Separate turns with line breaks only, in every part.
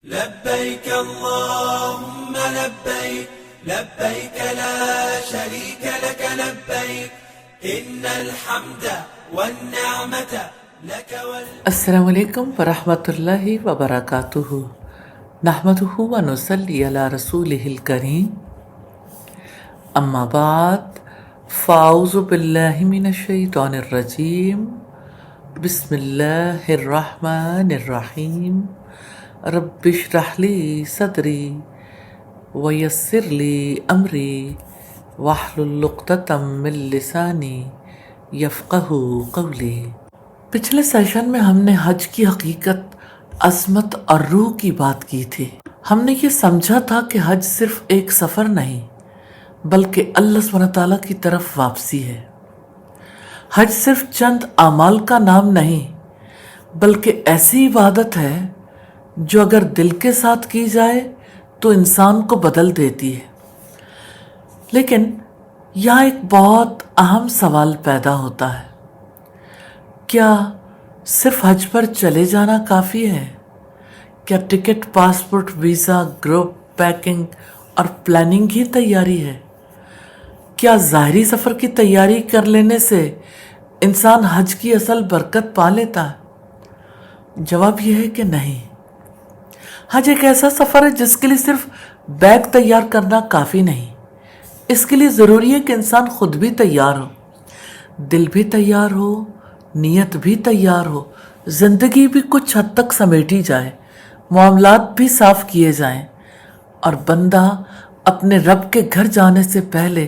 لبيك اللهم لبيك لبيك لا شريك لك لبيك إن الحمد والنعمة لك
السلام علیکم ورحمۃ اللہ وبرکاتہ۔ نحمدہ ونصلی علی رسولہ الکریم، اما بعد فاعوذ باللہ من الشیطان الرجیم، بسم اللہ الرحمن الرحیم، رب اشرح لی صدری ویسر لی امری واحلل عقدۃ من لسانی یفقہوا قولی۔ پچھلے سیشن میں ہم نے حج کی حقیقت، عظمت اور روح کی بات کی تھی۔ ہم نے یہ سمجھا تھا کہ حج صرف ایک سفر نہیں بلکہ اللہ سبحانہ تعالیٰ کی طرف واپسی ہے۔ حج صرف چند اعمال کا نام نہیں بلکہ ایسی عبادت ہے جو اگر دل کے ساتھ کی جائے تو انسان کو بدل دیتی ہے۔ لیکن یہاں ایک بہت اہم سوال پیدا ہوتا ہے، کیا صرف حج پر چلے جانا کافی ہے؟ کیا ticket, passport, visa, group packing اور پلاننگ ہی تیاری ہے؟ کیا ظاہری سفر کی تیاری کر لینے سے انسان حج کی اصل برکت پا لیتا ہے؟ جواب یہ ہے کہ نہیں۔ حج ایک ایسا سفر ہے جس کے لیے صرف بیگ تیار کرنا کافی نہیں۔ اس کے لیے ضروری ہے کہ انسان خود بھی تیار ہو، دل بھی تیار ہو، نیت بھی تیار ہو، زندگی بھی کچھ حد تک سمیٹی جائے، معاملات بھی صاف کیے جائیں، اور بندہ اپنے رب کے گھر جانے سے پہلے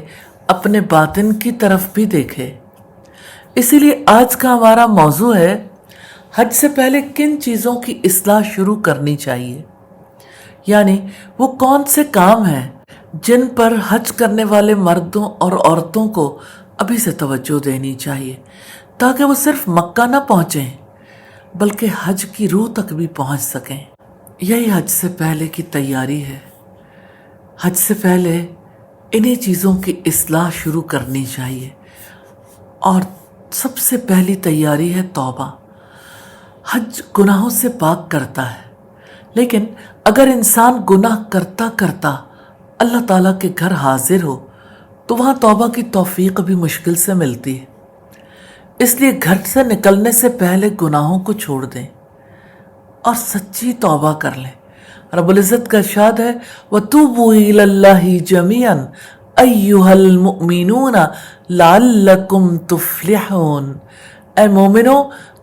اپنے باطن کی طرف بھی دیکھے۔ اسی لیے آج کا ہمارا موضوع ہے، حج سے پہلے کن چیزوں کی اصلاح شروع کرنی چاہیے، یعنی وہ کون سے کام ہیں جن پر حج کرنے والے مردوں اور عورتوں کو ابھی سے توجہ دینی چاہیے تاکہ وہ صرف مکہ نہ پہنچیں بلکہ حج کی روح تک بھی پہنچ سکیں۔ یہی حج سے پہلے کی تیاری ہے۔ حج سے پہلے انہی چیزوں کی اصلاح شروع کرنی چاہیے، اور سب سے پہلی تیاری ہے توبہ۔ حج گناہوں سے پاک کرتا ہے، لیکن اگر انسان گناہ کرتا کرتا اللہ تعالیٰ کے گھر حاضر ہو تو وہاں توبہ کی توفیق بھی مشکل سے ملتی ہے۔ اس لیے گھر سے نکلنے سے پہلے گناہوں کو چھوڑ دیں اور سچی توبہ کر لیں۔ رب العزت کا ارشاد ہے، وَتُوبُوا إِلَى اللَّهِ جَمِيعًا أَيُّهَا الْمُؤْمِنُونَ لَعَلَّكُمْ تُفْلِحُونَ۔ اے مومنو،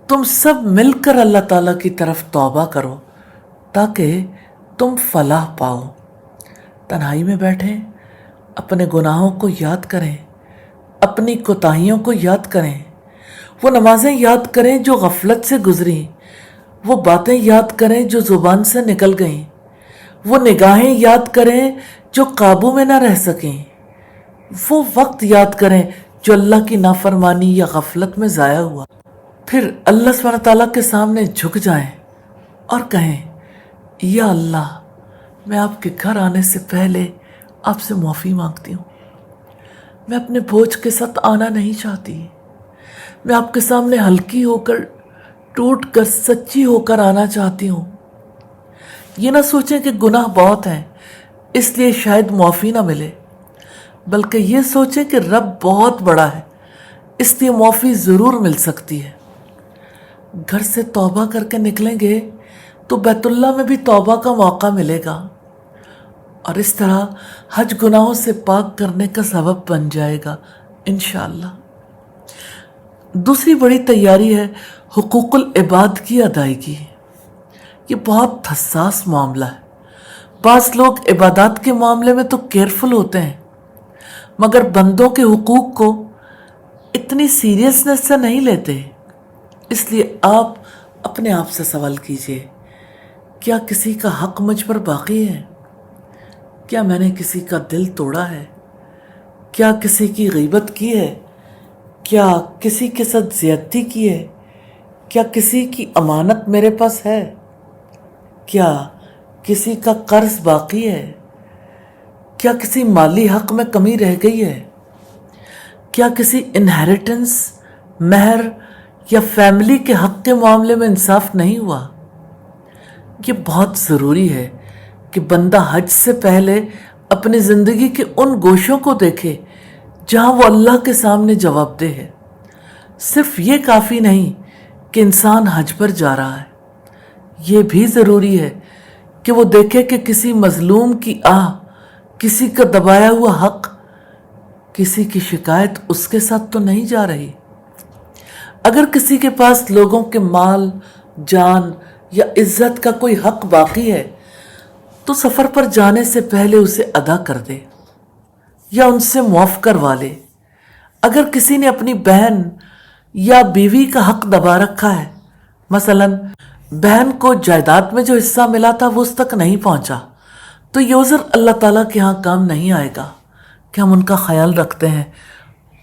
تم سب مل کر اللہ تعالیٰ کی طرف توبہ کرو تاکہ تم فلاح پاؤ۔ تنہائی میں بیٹھیں، اپنے گناہوں کو یاد کریں، اپنی کوتاہیوں کو یاد کریں، وہ نمازیں یاد کریں جو غفلت سے گزریں، وہ باتیں یاد کریں جو زبان سے نکل گئیں، وہ نگاہیں یاد کریں جو قابو میں نہ رہ سکیں، وہ وقت یاد کریں جو اللہ کی نافرمانی یا غفلت میں ضائع ہوا۔ پھر اللہ سبحانہ تعالیٰ کے سامنے جھک جائیں اور کہیں، یا اللہ، میں آپ کے گھر آنے سے پہلے آپ سے معافی مانگتی ہوں۔ میں اپنے بوجھ کے ساتھ آنا نہیں چاہتی۔ میں آپ کے سامنے ہلکی ہو کر، ٹوٹ کر، سچی ہو کر آنا چاہتی ہوں۔ یہ نہ سوچیں کہ گناہ بہت ہیں اس لیے شاید معافی نہ ملے، بلکہ یہ سوچیں کہ رب بہت بڑا ہے اس لیے معافی ضرور مل سکتی ہے۔ گھر سے توبہ کر کے نکلیں گے تو بیت اللہ میں بھی توبہ کا موقع ملے گا، اور اس طرح حج گناہوں سے پاک کرنے کا سبب بن جائے گا انشاءاللہ۔ دوسری بڑی تیاری ہے حقوق العباد کی ادائیگی۔ یہ بہت حساس معاملہ ہے۔ بعض لوگ عبادات کے معاملے میں تو کیئرفل ہوتے ہیں مگر بندوں کے حقوق کو اتنی سیریسنس سے نہیں لیتے۔ اس لیے آپ اپنے آپ سے سوال کیجئے، کیا کسی کا حق مجھ پر باقی ہے؟ کیا میں نے کسی کا دل توڑا ہے؟ کیا کسی کی غیبت کی ہے؟ کیا کسی کے ساتھ زیادتی کی ہے؟ کیا کسی کی امانت میرے پاس ہے؟ کیا کسی کا قرض باقی ہے؟ کیا کسی مالی حق میں کمی رہ گئی ہے؟ کیا کسی انہیریٹنس، مہر یا فیملی کے حق کے معاملے میں انصاف نہیں ہوا؟ یہ بہت ضروری ہے کہ بندہ حج سے پہلے اپنی زندگی کے ان گوشوں کو دیکھے جہاں وہ اللہ کے سامنے جواب دہ ہے۔ صرف یہ کافی نہیں کہ انسان حج پر جا رہا ہے، یہ بھی ضروری ہے کہ وہ دیکھے کہ کسی مظلوم کی آہ، کسی کا دبایا ہوا حق، کسی کی شکایت اس کے ساتھ تو نہیں جا رہی۔ اگر کسی کے پاس لوگوں کے مال، جان یا عزت کا کوئی حق باقی ہے تو سفر پر جانے سے پہلے اسے ادا کر دے یا ان سے معاف کروا لے۔ اگر کسی نے اپنی بہن یا بیوی کا حق دبا رکھا ہے، مثلا بہن کو جائیداد میں جو حصہ ملا تھا وہ اس تک نہیں پہنچا، تو یہ عذر اللہ تعالیٰ کے ہاں کام نہیں آئے گا کہ ہم ان کا خیال رکھتے ہیں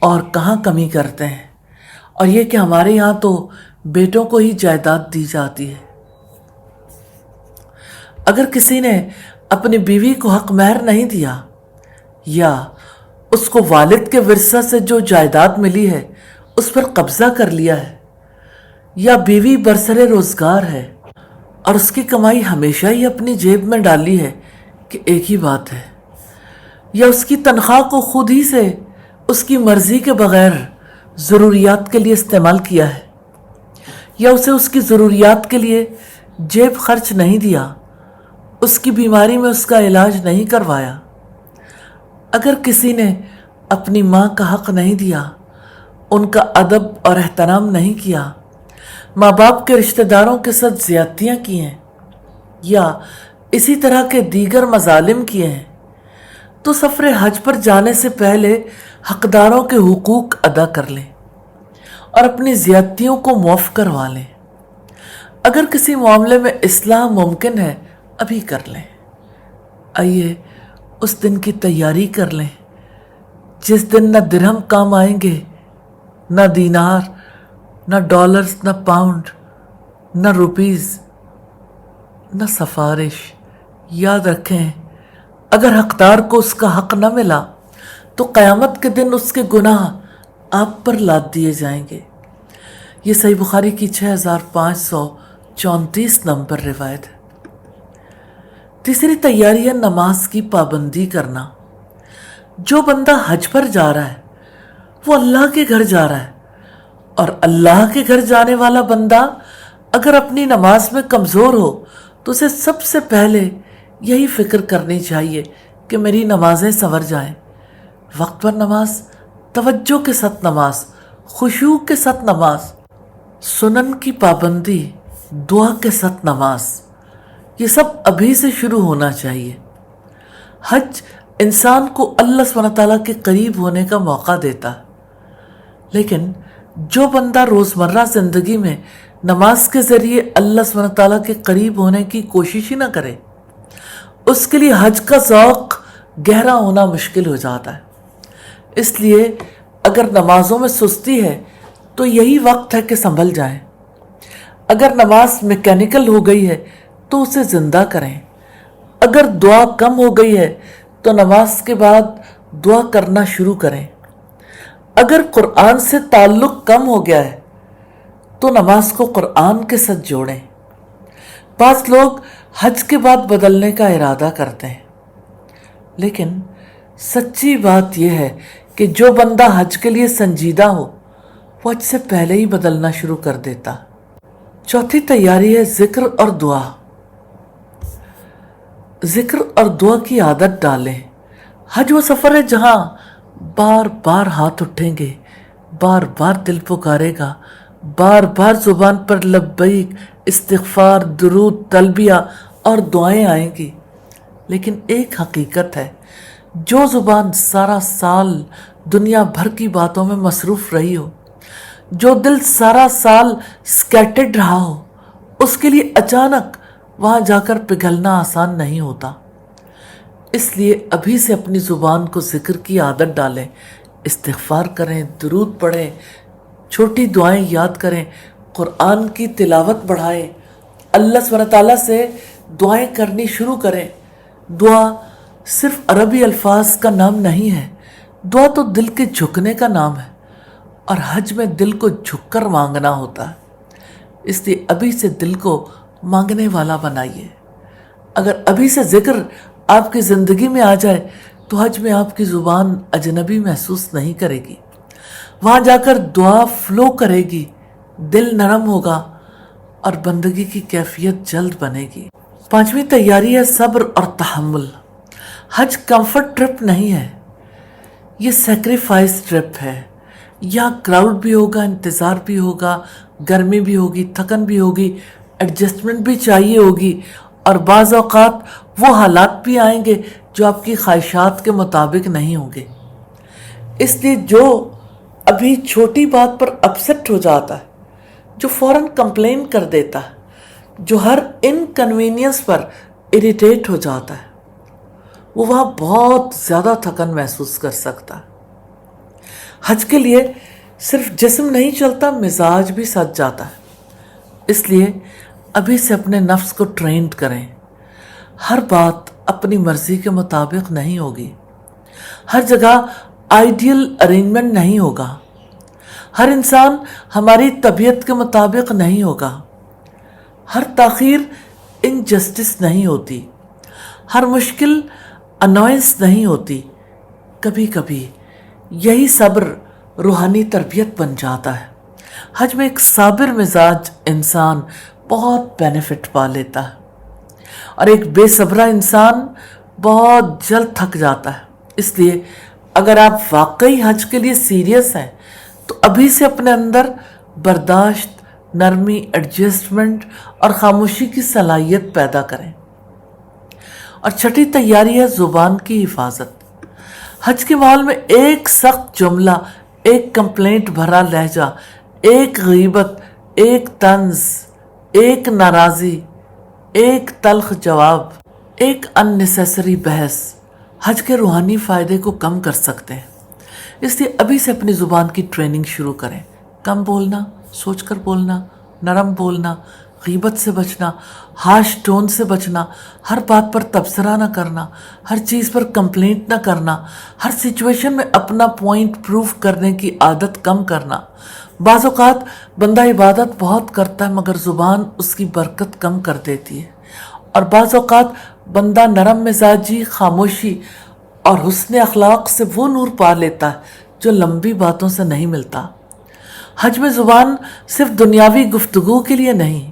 اور کہاں کمی کرتے ہیں، اور یہ کہ ہمارے یہاں تو بیٹوں کو ہی جائیداد دی جاتی ہے۔ اگر کسی نے اپنی بیوی کو حق مہر نہیں دیا، یا اس کو والد کے ورثہ سے جو جائیداد ملی ہے اس پر قبضہ کر لیا ہے، یا بیوی برسر روزگار ہے اور اس کی کمائی ہمیشہ ہی اپنی جیب میں ڈالی ہے کہ ایک ہی بات ہے، یا اس کی تنخواہ کو خود ہی سے اس کی مرضی کے بغیر ضروریات کے لیے استعمال کیا ہے، یا اسے اس کی ضروریات کے لیے جیب خرچ نہیں دیا، اس کی بیماری میں اس کا علاج نہیں کروایا، اگر کسی نے اپنی ماں کا حق نہیں دیا، ان کا ادب اور احترام نہیں کیا، ماں باپ کے رشتہ داروں کے ساتھ زیادتیاں کی ہیں، یا اسی طرح کے دیگر مظالم کیے ہیں، تو سفر حج پر جانے سے پہلے حقداروں کے حقوق ادا کر لیں اور اپنی زیادتیوں کو معاف کروا لیں۔ اگر کسی معاملے میں اصلاح ممکن ہے ابھی کر لیں۔ آئیے اس دن کی تیاری کر لیں جس دن نہ درہم کام آئیں گے، نہ دینار، نہ ڈالرز، نہ پاؤنڈ، نہ روپیز، نہ سفارش۔ یاد رکھیں، اگر حقدار کو اس کا حق نہ ملا تو قیامت کے دن اس کے گناہ آپ پر لاد دیے جائیں گے۔ یہ صحیح بخاری کی 6534 نمبر روایت ہے۔ تیسری تیاری ہے نماز کی پابندی کرنا۔ جو بندہ حج پر جا رہا ہے وہ اللہ کے گھر جا رہا ہے، اور اللہ کے گھر جانے والا بندہ اگر اپنی نماز میں کمزور ہو تو اسے سب سے پہلے یہی فکر کرنی چاہیے کہ میری نمازیں سنور جائیں۔ وقت پر نماز، توجہ کے ساتھ نماز، خشوع کے ساتھ نماز، سنن کی پابندی، دعا کے ساتھ نماز، یہ سب ابھی سے شروع ہونا چاہیے۔ حج انسان کو اللہ سبحانہ تعالیٰ کے قریب ہونے کا موقع دیتا ہے، لیکن جو بندہ روزمرہ زندگی میں نماز کے ذریعے اللہ سبحانہ تعالیٰ کے قریب ہونے کی کوشش ہی نہ کرے، اس کے لیے حج کا ذوق گہرا ہونا مشکل ہو جاتا ہے۔ اس لیے اگر نمازوں میں سستی ہے تو یہی وقت ہے کہ سنبھل جائیں۔ اگر نماز میکینیکل ہو گئی ہے تو اسے زندہ کریں۔ اگر دعا کم ہو گئی ہے تو نماز کے بعد دعا کرنا شروع کریں۔ اگر قرآن سے تعلق کم ہو گیا ہے تو نماز کو قرآن کے ساتھ جوڑیں۔ بعض لوگ حج کے بعد بدلنے کا ارادہ کرتے ہیں، لیکن سچی بات یہ ہے کہ جو بندہ حج کے لیے سنجیدہ ہو وہ حج سے پہلے ہی بدلنا شروع کر دیتا۔ چوتھی تیاری ہے ذکر اور دعا۔ ذکر اور دعا کی عادت ڈالیں۔ حج وہ سفر ہے جہاں بار بار ہاتھ اٹھیں گے، بار بار دل پکارے گا، بار بار زبان پر لبیک، استغفار، درود، تلبیہ اور دعائیں آئیں گی۔ لیکن ایک حقیقت ہے، جو زبان سارا سال دنیا بھر کی باتوں میں مصروف رہی ہو، جو دل سارا سال سکیٹرڈ رہا ہو، اس کے لیے اچانک وہاں جا کر پگھلنا آسان نہیں ہوتا۔ اس لیے ابھی سے اپنی زبان کو ذکر کی عادت ڈالیں، استغفار کریں، درود پڑھیں، چھوٹی دعائیں یاد کریں، قرآن کی تلاوت بڑھائیں، اللہ سبحانہ تعالیٰ سے دعائیں کرنی شروع کریں۔ دعا صرف عربی الفاظ کا نام نہیں ہے، دعا تو دل کے جھکنے کا نام ہے، اور حج میں دل کو جھک کر مانگنا ہوتا ہے۔ اس لیے ابھی سے دل کو مانگنے والا بنائیے۔ اگر ابھی سے ذکر آپ کی زندگی میں آ جائے تو حج میں آپ کی زبان اجنبی محسوس نہیں کرے گی، وہاں جا کر دعا فلو کرے گی، دل نرم ہوگا اور بندگی کی کیفیت جلد بنے گی۔ پانچویں تیاری ہے صبر اور تحمل۔ حج کمفرٹ ٹرپ نہیں ہے، یہ سیکریفائس ٹرپ ہے۔ یہاں کراؤڈ بھی ہوگا، انتظار بھی ہوگا، گرمی بھی ہوگی، تھکن بھی ہوگی، ایڈجسٹمنٹ بھی چاہیے ہوگی، اور بعض اوقات وہ حالات بھی آئیں گے جو آپ کی خواہشات کے مطابق نہیں ہوں گے۔ اس لیے جو ابھی چھوٹی بات پر اپسٹ ہو جاتا ہے، جو فوراً کمپلین کر دیتا ہے، جو ہر انکنوینئنس پر اریٹیٹ ہو جاتا ہے، وہ وہاں بہت زیادہ تھکن محسوس کر سکتا ہے۔ حج کے لیے صرف جسم نہیں چلتا، مزاج بھی سج جاتا ہے۔ اس لیے ابھی سے اپنے نفس کو ٹرینڈ کریں۔ ہر بات اپنی مرضی کے مطابق نہیں ہوگی، ہر جگہ آئیڈیل ارینجمنٹ نہیں ہوگا، ہر انسان ہماری طبیعت کے مطابق نہیں ہوگا، ہر تاخیر انجسٹس نہیں ہوتی، ہر مشکل انوائنس نہیں ہوتی۔ کبھی کبھی یہی صبر روحانی تربیت بن جاتا ہے۔ حج میں ایک صابر مزاج انسان بہت بینیفٹ پا لیتا ہے، اور ایک بے صبرہ انسان بہت جلد تھک جاتا ہے۔ اس لیے اگر آپ واقعی حج کے لیے سیریس ہیں تو ابھی سے اپنے اندر برداشت، نرمی، ایڈجسٹمنٹ اور خاموشی کی صلاحیت پیدا کریں۔ اور چھٹی تیاری ہے زبان کی حفاظت۔ حج کے ماحول میں ایک سخت جملہ، ایک کمپلینٹ بھرا لہجہ، ایک غیبت، ایک طنز، ایک ناراضی، ایک تلخ جواب، ایک اننیسیسری بحث حج کے روحانی فائدے کو کم کر سکتے ہیں۔ اس لیے ابھی سے اپنی زبان کی ٹریننگ شروع کریں۔ کم بولنا، سوچ کر بولنا، نرم بولنا، غیبت سے بچنا، ہارش ٹون سے بچنا، ہر بات پر تبصرہ نہ کرنا، ہر چیز پر کمپلینٹ نہ کرنا، ہر سچویشن میں اپنا پوائنٹ پروف کرنے کی عادت کم کرنا۔ بعض اوقات بندہ عبادت بہت کرتا ہے مگر زبان اس کی برکت کم کر دیتی ہے، اور بعض اوقات بندہ نرم مزاجی، خاموشی اور حسن اخلاق سے وہ نور پا لیتا ہے جو لمبی باتوں سے نہیں ملتا۔ حج میں زبان صرف دنیاوی گفتگو کے لیے نہیں،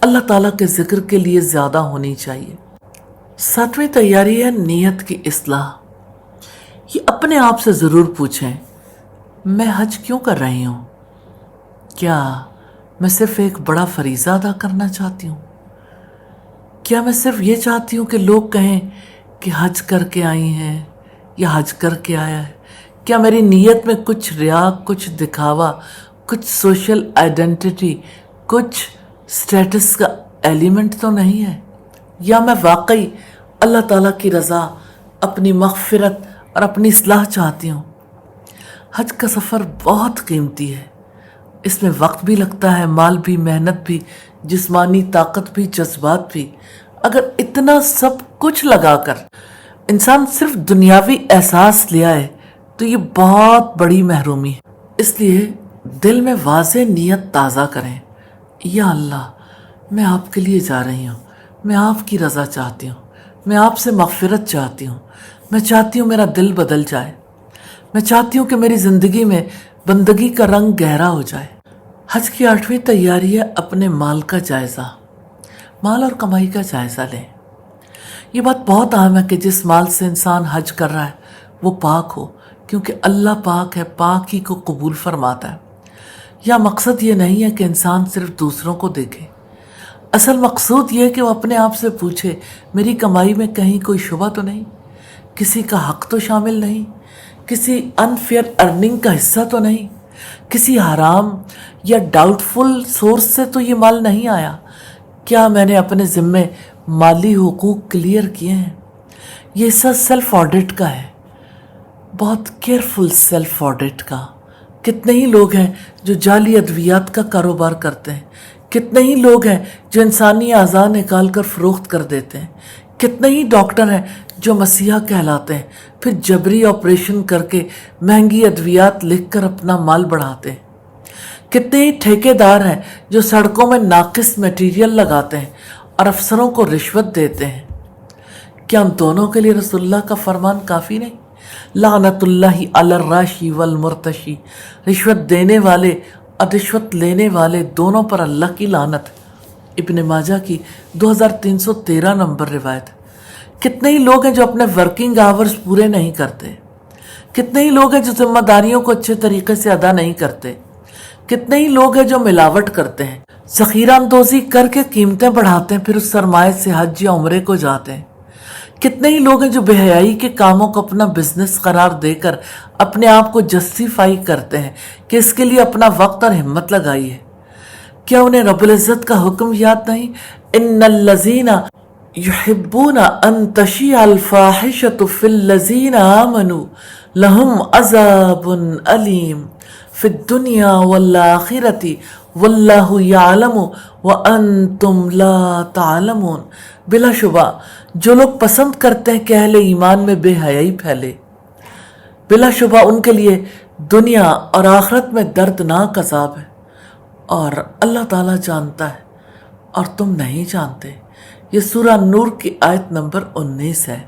اللہ تعالیٰ کے ذکر کے لیے زیادہ ہونی چاہیے۔ ساتویں تیاری ہے نیت کی اصلاح۔ یہ اپنے آپ سے ضرور پوچھیں، میں حج کیوں کر رہی ہوں؟ کیا میں صرف ایک بڑا فریضہ ادا کرنا چاہتی ہوں؟ کیا میں صرف یہ چاہتی ہوں کہ لوگ کہیں کہ حج کر کے آئی ہیں یا حج کر کے آیا ہے؟ کیا میری نیت میں کچھ ریا، کچھ دکھاوا، کچھ سوشل آئیڈینٹی، کچھ سٹیٹس کا ایلیمنٹ تو نہیں ہے؟ یا میں واقعی اللہ تعالیٰ کی رضا، اپنی مغفرت اور اپنی اصلاح چاہتی ہوں؟ حج کا سفر بہت قیمتی ہے، اس میں وقت بھی لگتا ہے، مال بھی، محنت بھی، جسمانی طاقت بھی، جذبات بھی۔ اگر اتنا سب کچھ لگا کر انسان صرف دنیاوی احساس لے آئے تو یہ بہت بڑی محرومی ہے۔ اس لیے دل میں واضح نیت تازہ کریں، یا اللہ میں آپ کے لیے جا رہی ہوں، میں آپ کی رضا چاہتی ہوں، میں آپ سے مغفرت چاہتی ہوں، میں چاہتی ہوں میرا دل بدل جائے، میں چاہتی ہوں کہ میری زندگی میں بندگی کا رنگ گہرا ہو جائے۔ حج کی 8ویں تیاری ہے اپنے مال کا جائزہ، مال اور کمائی کا جائزہ لیں۔ یہ بات بہت اہم ہے کہ جس مال سے انسان حج کر رہا ہے وہ پاک ہو، کیونکہ اللہ پاک ہے، پاک ہی کو قبول فرماتا ہے۔ یا مقصد یہ نہیں ہے کہ انسان صرف دوسروں کو دیکھے، اصل مقصود یہ ہے کہ وہ اپنے آپ سے پوچھے میری کمائی میں کہیں کوئی شبہ تو نہیں، کسی کا حق تو شامل نہیں، کسی انفیئر ارننگ کا حصہ تو نہیں، کسی حرام یا ڈاؤٹ فل سورس سے تو یہ مال نہیں آیا؟ کیا میں نے اپنے ذمے مالی حقوق کلیئر کیے ہیں؟ یہ حصہ سیلف آڈٹ کا ہے، بہت کیئرفل سیلف آڈٹ کا۔ کتنے ہی لوگ ہیں جو جعلی ادویات کا کاروبار کرتے ہیں، کتنے ہی لوگ ہیں جو انسانی اعضاء نکال کر فروخت کر دیتے ہیں، کتنے ہی ڈاکٹر ہیں جو مسیحا کہلاتے ہیں پھر جبری آپریشن کر کے مہنگی ادویات لکھ کر اپنا مال بڑھاتے ہیں۔ کتنے ہی ٹھیکیدار ہیں جو سڑکوں میں ناقص میٹیریل لگاتے ہیں اور افسروں کو رشوت دیتے ہیں۔ کیا ان دونوں کے لیے رسول اللہ کا فرمان کافی نہیں؟ لعنت اللہ علی الراشی والمرتشی، رشوت دینے والے اور رشوت لینے والے دونوں پر اللہ کی لعنت۔ ابن ماجہ کی 2313 نمبر روایت۔ کتنے ہی لوگ ہیں جو اپنے ورکنگ آورز پورے نہیں کرتے، کتنے ہی لوگ ہیں جو ذمہ داریوں کو اچھے طریقے سے ادا نہیں کرتے، کتنے ہی لوگ ہیں جو ملاوٹ کرتے ہیں، ذخیرہ اندوزی کر کے قیمتیں بڑھاتے ہیں، پھر اس سرمایہ سے حج یا عمرے کو جاتے ہیں۔ کتنے ہی لوگ ہیں جو بے حیائی کے کاموں کو اپنا بزنس قرار دے کر اپنے آپ کو جسٹیفائی کرتے ہیں کہ اس کے لیے اپنا وقت اور ہمت لگائی ہے۔ کیا انہیں رب العزت کا حکم یاد نہیں؟ ان الذین یحبون ان تشیع الفاحشۃ فی الذین آمنوا لہم عذاب علیم فی الدنیا والآخرۃ واللہ یعلم وانتم لا تعلمون۔ بلا شبہ جو لوگ پسند کرتے ہیں کہ اہل ایمان میں بے حیائی پھیلے، بلا شبہ ان کے لیے دنیا اور آخرت میں دردناک عذاب ہے، اور اللہ تعالیٰ جانتا ہے اور تم نہیں جانتے۔ یہ سورہ نور کی آیت نمبر 19 ہے۔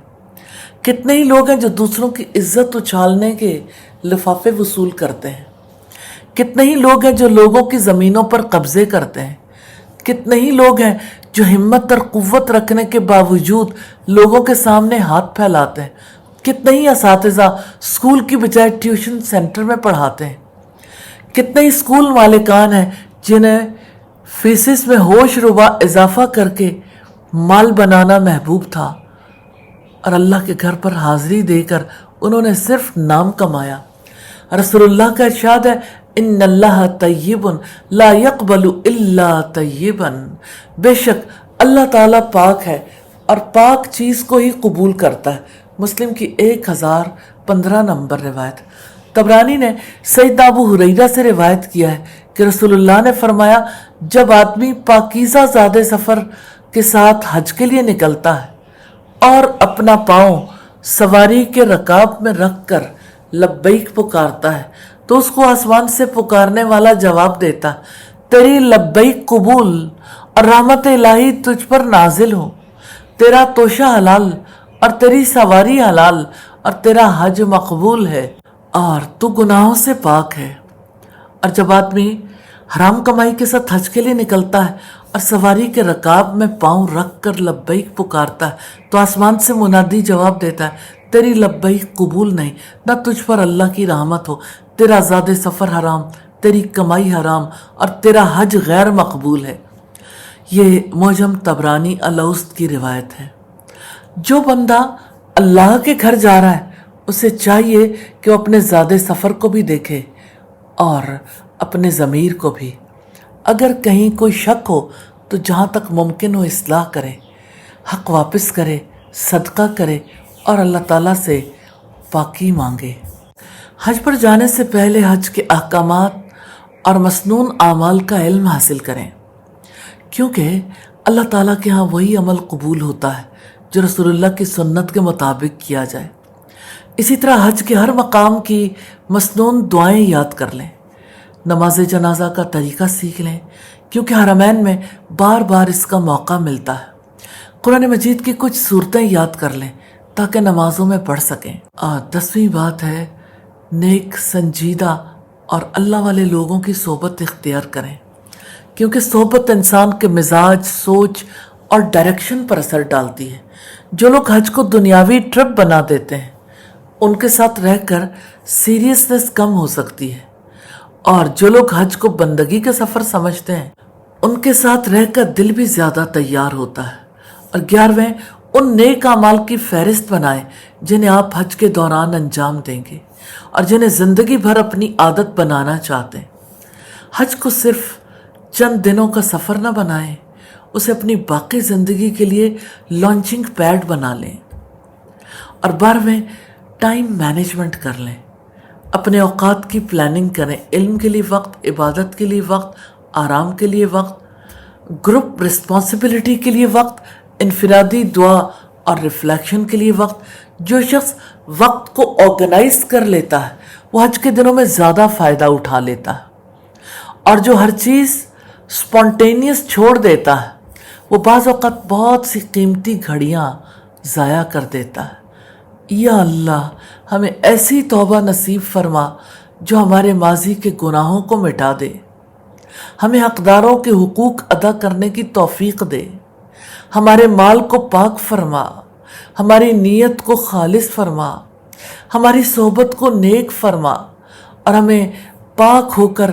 کتنے ہی لوگ ہیں جو دوسروں کی عزت اچھالنے کے لفافے وصول کرتے ہیں، کتنے ہی لوگ ہیں جو لوگوں کی زمینوں پر قبضے کرتے ہیں، کتنے ہی لوگ ہیں جو ہمت اور قوت رکھنے کے باوجود لوگوں کے سامنے ہاتھ پھیلاتے ہیں، کتنے ہی اساتذہ اسکول کی بجائے ٹیوشن سینٹر میں پڑھاتے ہیں، کتنے ہی اسکول مالکان ہیں جنہیں فیسز میں ہوش ربا اضافہ کر کے مال بنانا محبوب تھا، اور اللہ کے گھر پر حاضری دے کر انہوں نے صرف نام کمایا۔ رسول اللہ کا ارشاد ہے ان اللہ طیب لا یقبل الا طیبا، بے شک اللہ تعالیٰ پاک ہے اور پاک چیز کو ہی قبول کرتا ہے۔ مسلم کی 1015 نمبر روایت۔ طبرانی نے سیدنا ابو ہریرہ سے روایت کیا ہے کہ رسول اللہ نے فرمایا جب آدمی پاکیزہ زادے سفر کے ساتھ حج کے لیے نکلتا ہے اور اپنا پاؤں سواری کے رکاب میں رکھ کر لبیک پکارتا ہے تو اس کو آسمان سے پکارنے والا جواب دیتا تیری لبیک قبول اور رحمت الہی تجھ پر نازل ہو، تیرا توشہ حلال اور تیری سواری حلال اور تیرا حج مقبول ہے اور تو گناہوں سے پاک ہے۔ اور جب آدمی حرام کمائی کے ساتھ حج کے لیے نکلتا ہے اور سواری کے رکاب میں پاؤں رکھ کر لبیک پکارتا ہے تو آسمان سے منادی جواب دیتا ہے تیری لبیک قبول نہیں، نہ تجھ پر اللہ کی رحمت ہو، تیرا زاد سفر حرام، تیری کمائی حرام اور تیرا حج غیر مقبول ہے۔ یہ معجم طبرانی الاوسط کی روایت ہے۔ جو بندہ اللہ کے گھر جا رہا ہے اسے چاہیے کہ وہ اپنے زاد سفر کو بھی دیکھے اور اپنے ضمیر کو بھی۔ اگر کہیں کوئی شک ہو تو جہاں تک ممکن ہو اصلاح کرے، حق واپس کرے، صدقہ کرے اور اللہ تعالیٰ سے پاکی مانگے۔ حج پر جانے سے پہلے حج کے احکامات اور مسنون اعمال کا علم حاصل کریں، کیونکہ اللہ تعالیٰ کے ہاں وہی عمل قبول ہوتا ہے جو رسول اللہ کی سنت کے مطابق کیا جائے۔ اسی طرح حج کے ہر مقام کی مسنون دعائیں یاد کر لیں، نماز جنازہ کا طریقہ سیکھ لیں، کیونکہ حرمین میں بار بار اس کا موقع ملتا ہے۔ قرآن مجید کی کچھ صورتیں یاد کر لیں تاکہ نمازوں میں پڑھ سکیں۔ اور 10ویں بات ہے نیک، سنجیدہ اور اللہ والے لوگوں کی صحبت اختیار کریں، کیونکہ صحبت انسان کے مزاج، سوچ اور ڈائریکشن پر اثر ڈالتی ہے۔ جو لوگ حج کو دنیاوی ٹرپ بنا دیتے ہیں ان کے ساتھ رہ کر سیریسنس کم ہو سکتی ہے، اور جو لوگ حج کو بندگی کا سفر سمجھتے ہیں ان کے ساتھ رہ کر دل بھی زیادہ تیار ہوتا ہے۔ اور 11ویں ان نیک اعمال کی فہرست بنائیں جنہیں آپ حج کے دوران انجام دیں گے اور جنہیں زندگی بھر اپنی عادت بنانا چاہتے ہیں۔ حج کو صرف چند دنوں کا سفر نہ بنائیں، اسے اپنی باقی زندگی کے لیے لانچنگ پیڈ بنا لیں۔ اور 12ویں ٹائم مینجمنٹ کر لیں، اپنے اوقات کی پلاننگ کریں، علم کے لیے وقت، عبادت کے لیے وقت، آرام کے لیے وقت، گروپ رسپانسبلٹی کے لیے وقت، انفرادی دعا اور ریفلیکشن کے لیے وقت۔ جو شخص وقت کو آرگنائز کر لیتا ہے وہ حج کے دنوں میں زیادہ فائدہ اٹھا لیتا ہے، اور جو ہر چیز سپونٹینیس چھوڑ دیتا ہے وہ بعض اوقات بہت سی قیمتی گھڑیاں ضائع کر دیتا ہے۔ یا اللہ ہمیں ایسی توبہ نصیب فرما جو ہمارے ماضی کے گناہوں کو مٹا دے، ہمیں حقداروں کے حقوق ادا کرنے کی توفیق دے، ہمارے مال کو پاک فرما، ہماری نیت کو خالص فرما، ہماری صحبت کو نیک فرما، اور ہمیں پاک ہو کر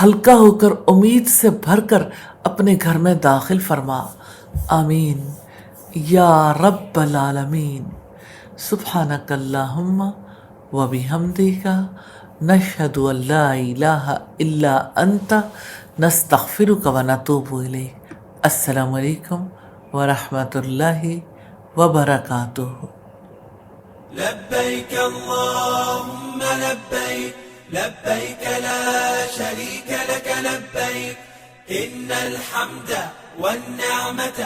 ہلکا ہو کر امید سے بھر کر اپنے گھر میں داخل فرما۔ آمین یا رب العالمین۔ سبحانک اللہم و بحمدک نشہد ان لا الہ الا انت نستغفرک و نتوب الیک۔ السلام علیکم ورحمۃ اللہ وبرکاتہ۔
لبيك اللهم لبيك لبيك لا شريك لك لبيك إن الحمد والنعمة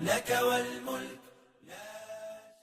لك والملك